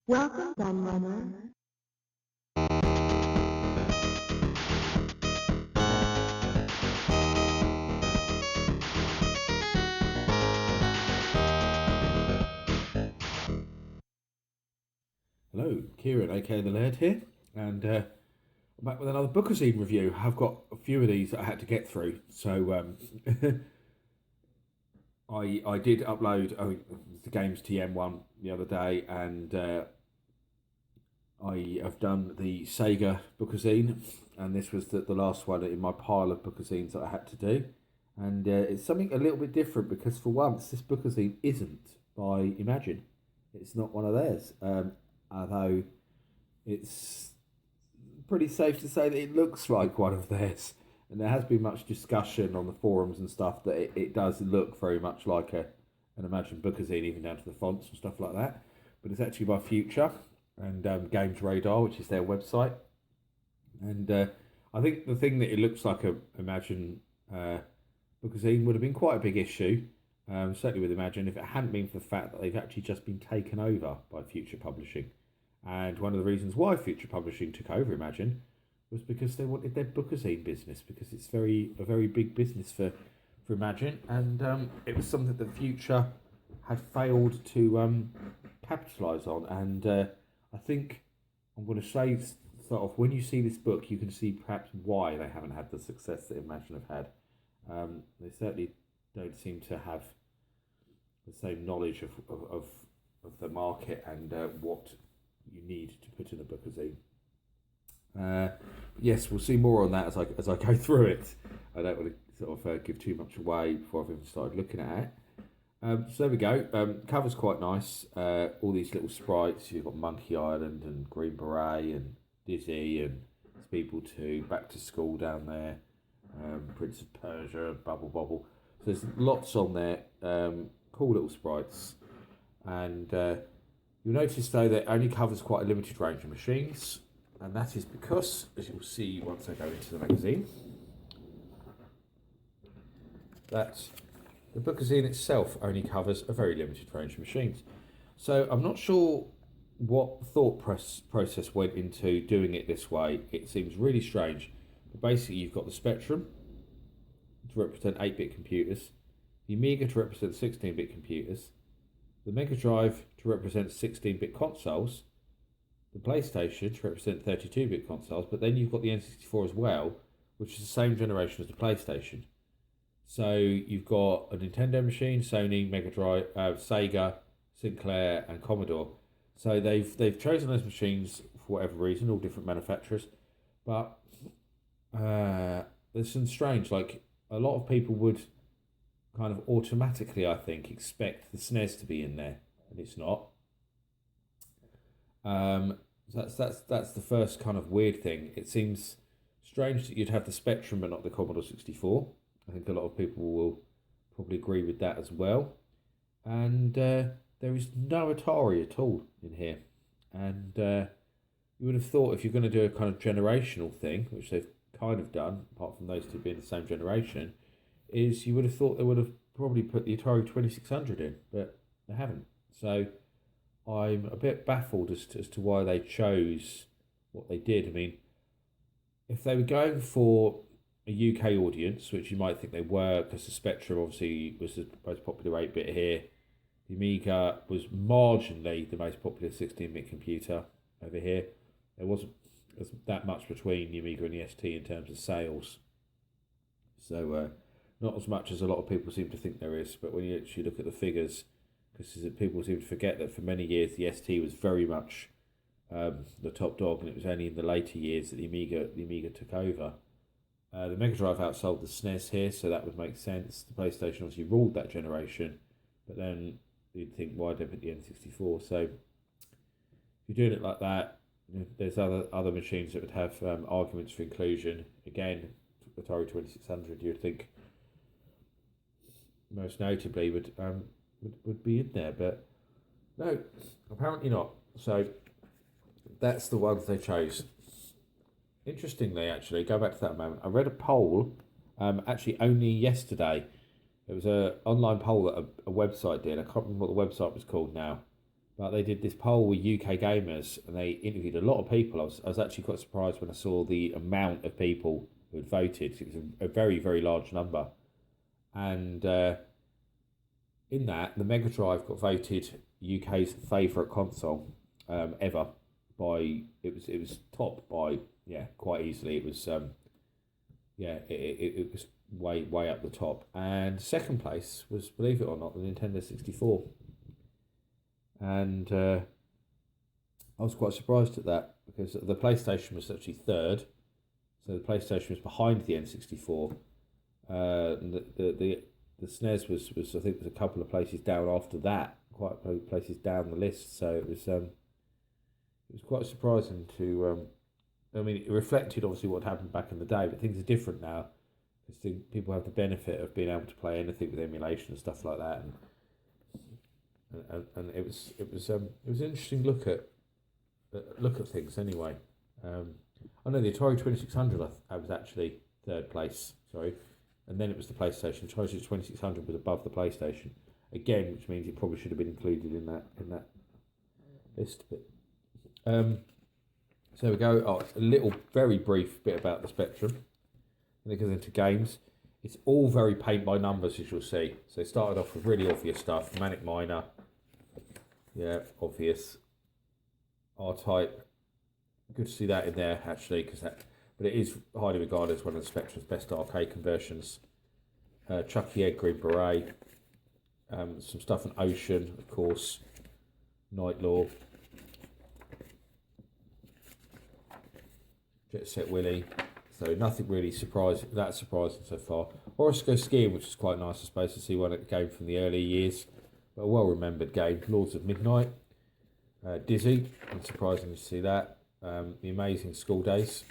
Welcome, Gunrunner. Hello, Kieran, aka the Laird here, and I'm back with another Bookazine review. I've got a few of these that I had to get through, so I did upload the Games TM one the other day, and I have done the Sega Bookazine, and this was the last one in my pile of Bookazines that I had to do, and it's something a little bit different because for once this Bookazine isn't by Imagine. It's not one of theirs, although it's pretty safe to say that it looks like one of theirs. And there has been much discussion on the forums and stuff that it does look very much like an Imagine Bookazine, even down to the fonts and stuff like that. But it's actually by Future and Games Radar, which is their website. And I think the thing that it looks like a Imagine Bookazine would have been quite a big issue. Certainly with Imagine, if it hadn't been for the fact that they've actually just been taken over by Future Publishing. And one of the reasons why Future Publishing took over Imagine was because they wanted their Bookazine business, because it's a very big business for Imagine, and it was something that Future had failed to capitalise on. And I think I'm going to say sort of when you see this book, you can see perhaps why they haven't had the success that Imagine have had. They certainly don't seem to have the same knowledge of the market and what you need to put in a Bookazine. Yes, we'll see more on that as I go through it. I don't want to sort of give too much away before I've even started looking at it. So there we go. Cover's quite nice. All these little sprites. You've got Monkey Island and Green Beret and Dizzy and People 2, Back to School down there, Prince of Persia, Bubble Bobble. So there's lots on there. Cool little sprites. And you'll notice though that it only covers quite a limited range of machines, and that is because, as you'll see once I go into the magazine, that the Bookazine itself only covers a very limited range of machines. So I'm not sure what thought process went into doing it this way. It seems really strange. But basically you've got the Spectrum to represent 8-bit computers, the Amiga to represent 16-bit computers, the Mega Drive to represent 16-bit consoles, the PlayStation to represent 32-bit consoles, but then you've got the N64 as well, which is the same generation as the PlayStation. So you've got a Nintendo machine, Sony, Mega Drive, Sega, Sinclair, and Commodore. So they've chosen those machines for whatever reason, all different manufacturers. But there's some strange, like a lot of people would kind of automatically, I think, expect the SNES to be in there, and it's not. So that's the first kind of weird thing. It seems strange that you'd have the Spectrum but not the Commodore 64. I think a lot of people will probably agree with that as well. And there is no Atari at all in here. And you would have thought if you're going to do a kind of generational thing, which they've kind of done, apart from those two being the same generation, is you would have thought they would have probably put the Atari 2600 in, but they haven't. So I'm a bit baffled as to why they chose what they did. I mean, if they were going for a UK audience, which you might think they were, because the Spectrum obviously was the most popular 8-bit here, the Amiga was marginally the most popular 16-bit computer over here. There wasn't that much between the Amiga and the ST in terms of sales. So not as much as a lot of people seem to think there is, but when you actually look at the figures, because people seem to forget that for many years the ST was very much the top dog, and it was only in the later years that the Amiga took over. The Mega Drive outsold the SNES here, so that would make sense. The PlayStation obviously ruled that generation, but then you'd think, why don't put the N64? So if you're doing it like that, there's other machines that would have arguments for inclusion. Again, Atari 2600, you'd think most notably would be in there, but no, apparently not. So that's the ones they chose. Interestingly, actually, go back to that moment. I read a poll, actually only yesterday. It was an online poll that a website did. I can't remember what the website was called now, But they did this poll with UK gamers, and they interviewed a lot of people. I was actually quite surprised when I saw the amount of people who had voted. It was a very, very large number. And in that, the Mega Drive got voted UK's favourite console ever. It was top by quite easily. It was it was way up the top. And second place was, believe it or not, the Nintendo 64. And I was quite surprised at that because the PlayStation was actually third. So the PlayStation was behind the N64. And the SNES was I think was a couple of places down after that, quite a few places down the list. So it was quite surprising to. I mean, it reflected obviously what happened back in the day, but things are different now because people have the benefit of being able to play anything with emulation and stuff like that, and it was an interesting look at things anyway. I know the Atari 2600 I was actually third place, sorry, and then it was the PlayStation. The Atari 2600 was above the PlayStation again, which means it probably should have been included in that list. But so there we go. Oh, a little very brief bit about the Spectrum. And it goes into games. It's all very paint by numbers, as you'll see. So it started off with really obvious stuff. Manic Miner. Yeah, obvious. R-Type. Good to see that in there, actually, but it is highly regarded as one of the Spectrum's best arcade conversions. Chucky Egg, Green Beret. Some stuff on Ocean, of course. Night Law. Jet Set Willy. So nothing really surprising so far. Horoscope Skiing, which is quite nice, I suppose, to see one game from the early years. But a well-remembered game. Lords of Midnight. Dizzy, unsurprising to see that. The Amazing School Days.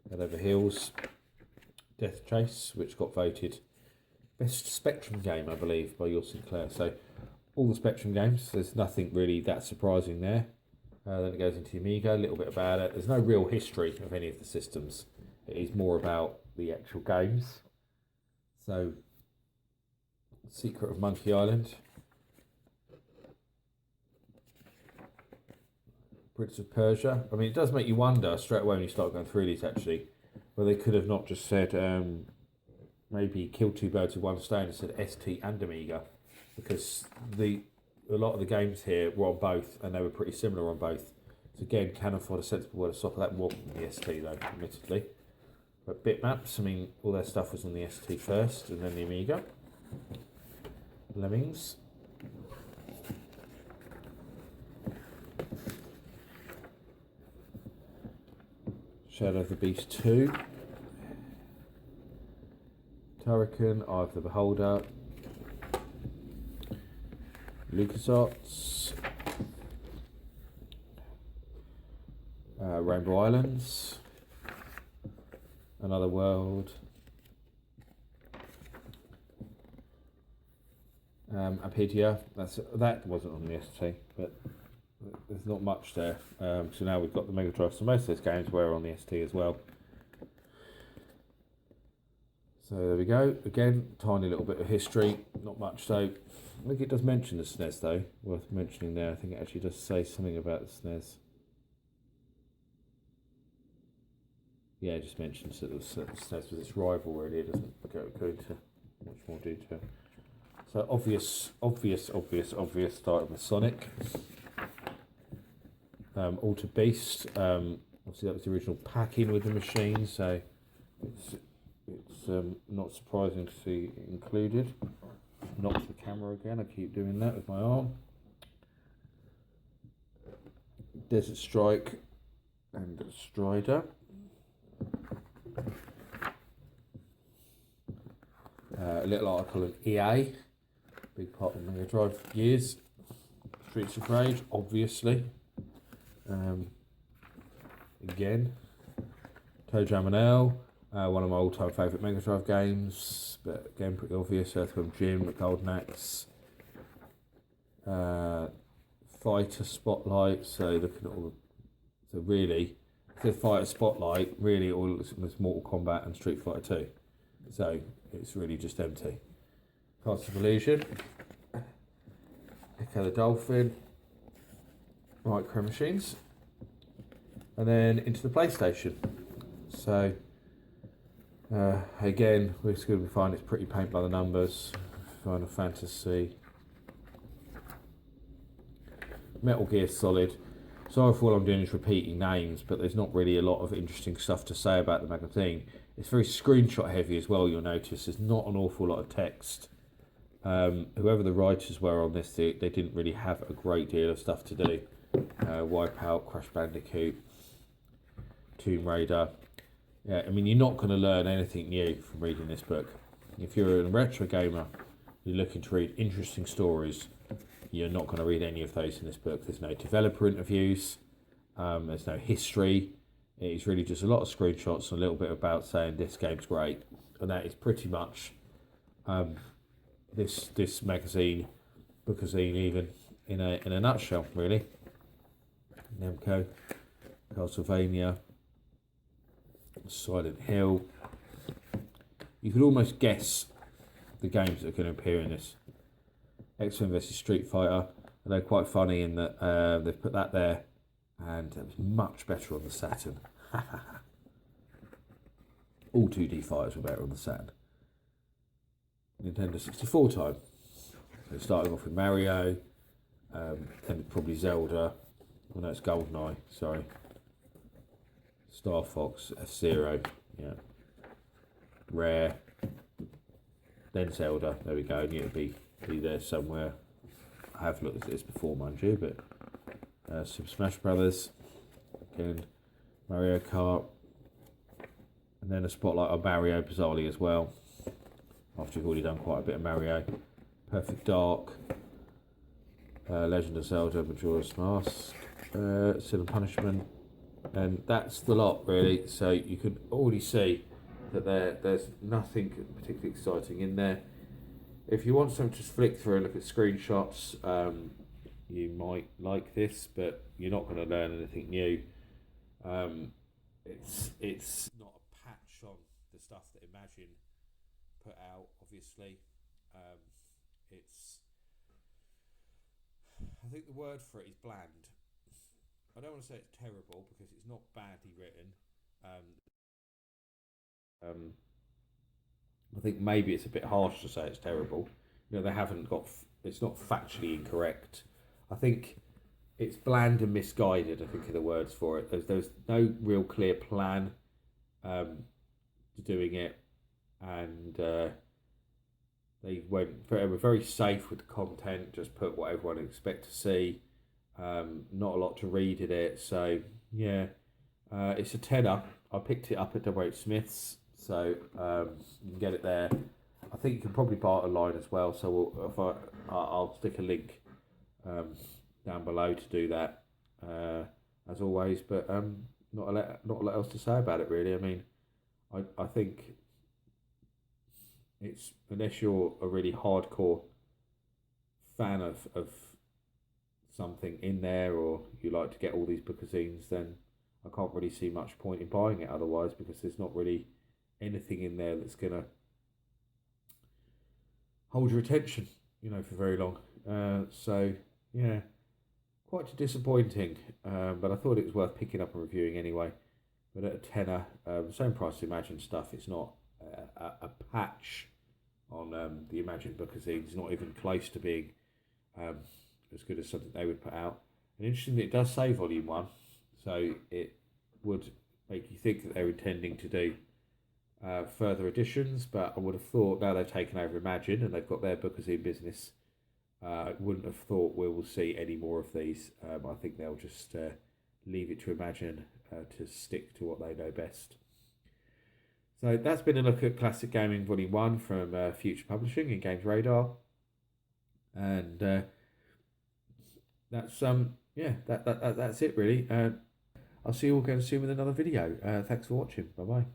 Head Over Heels. Death Chase, which got voted best Spectrum game, I believe, by Your Sinclair. So all the Spectrum games, there's nothing really that surprising there. Then it goes into Amiga, a little bit about it. There's no real history of any of the systems. It is more about the actual games. So, Secret of Monkey Island. Prince of Persia. I mean, it does make you wonder straight away when you start going through these, actually, whether they could have not just said, maybe kill two birds with one stone and said ST and Amiga, because a lot of the games here were on both, and they were pretty similar on both. So again, can afford a sensible word to stop that more than the ST though, admittedly. But Bitmaps, I mean, all their stuff was on the ST first, and then the Amiga. Lemmings. Shadow of the Beast 2. Turrican, Eye of the Beholder. LucasArts, Rainbow Islands, Another World, Apedia. That wasn't on the ST, but there's not much there. So now we've got the Mega Drive. So most of those games were on the ST as well. So there we go. Again, tiny little bit of history. Not much though. I think it does mention the SNES though, worth mentioning there. I think it actually does say something about the SNES. Yeah, it just mentions that the SNES was its rival really. It doesn't go into much more detail. So obvious starting with Sonic. Alter Beast, obviously that was the original pack-in with the machine, so it's not surprising to see it included. Knock the camera again, I keep doing that with my arm. Desert Strike and Strider. A little article on EA, big part of the Mega Drive years. Streets of Rage, obviously. Again, Toe Jam and L, one of my all-time favourite Mega Drive games, but again pretty obvious. Earthworm Jim, Golden Axe, Fighter Spotlight. So looking at all, so really, the Fighter Spotlight really all looks at Mortal Kombat and Street Fighter 2. So it's really just empty. Castle of Illusion, Echo the Dolphin, Micro Machines, and then into the PlayStation. So again, we're just going to find it's pretty paint by the numbers. Final Fantasy, Metal Gear Solid. Sorry for all I'm doing is repeating names, but there's not really a lot of interesting stuff to say about the magazine. It's very screenshot heavy as well, you'll notice. There's not an awful lot of text. Whoever the writers were on this, they didn't really have a great deal of stuff to do. Wipeout, Crash Bandicoot, Tomb Raider. Yeah, I mean, you're not going to learn anything new from reading this book. If you're a retro gamer, you're looking to read interesting stories, you're not going to read any of those in this book. There's no developer interviews, there's no history. It's really just a lot of screenshots and a little bit about saying this game's great. And that is pretty much this magazine, Bookazine even, in a nutshell, really. Namco, Castlevania, Silent Hill. You could almost guess the games that are going to appear in this. X-Men vs Street Fighter, and they're quite funny in that they've put that there, and it was much better on the Saturn. All 2D fighters were better on the Saturn. Nintendo 64 time. So starting off with Mario, then probably Zelda. Oh no, it's GoldenEye, sorry. Star Fox, F-Zero, yeah. Rare. Then Zelda, there we go, I knew it'd be there somewhere. I have looked at this before, mind you, but Super Smash Brothers, again, Mario Kart, and then a spotlight on Mario bizarrely as well, after you've already done quite a bit of Mario. Perfect Dark, Legend of Zelda, Majora's Mask, Sin and Punishment, and that's the lot really. So you can already see that there's nothing particularly exciting in there. If you want something to just flick through and look at screenshots, you might like this, but you're not going to learn anything new. It's not a patch on the stuff that Imagine put out, obviously. I think the word for it is bland. I don't want to say it's terrible because it's not badly written. I think maybe it's a bit harsh to say it's terrible. You know, they haven't got. It's not factually incorrect. I think it's bland and misguided. I think are the words for it. There's no real clear plan to doing it, and they were very safe with the content. Just put what everyone would expect to see. Not a lot to read in it. So yeah, it's a tenner. I picked it up at W.H. Smith's. So you can get it there. I think you can probably buy it online as well. So I'll stick a link down below to do that, as always. But not a lot else to say about it really. I mean, I think it's, unless you're a really hardcore fan of something in there, or you like to get all these bookazines, then I can't really see much point in buying it otherwise, because there's not really anything in there that's gonna hold your attention, for very long. So yeah, quite disappointing. But I thought it was worth picking up and reviewing anyway. But at a tenner, same price as Imagine stuff. It's not a patch on the Imagine bookazine. It's not even close to being as good as something they would put out. And interestingly, it does say Volume 1, so it would make you think that they're intending to do further editions, but I would have thought now they've taken over Imagine and they've got their bookazine business, I wouldn't have thought we will see any more of these. I think they'll just leave it to Imagine to stick to what they know best. So that's been a look at Classic Gaming Volume 1 from Future Publishing and Games Radar. And that's that's it really. I'll see you all again soon with another video. Thanks for watching. Bye bye.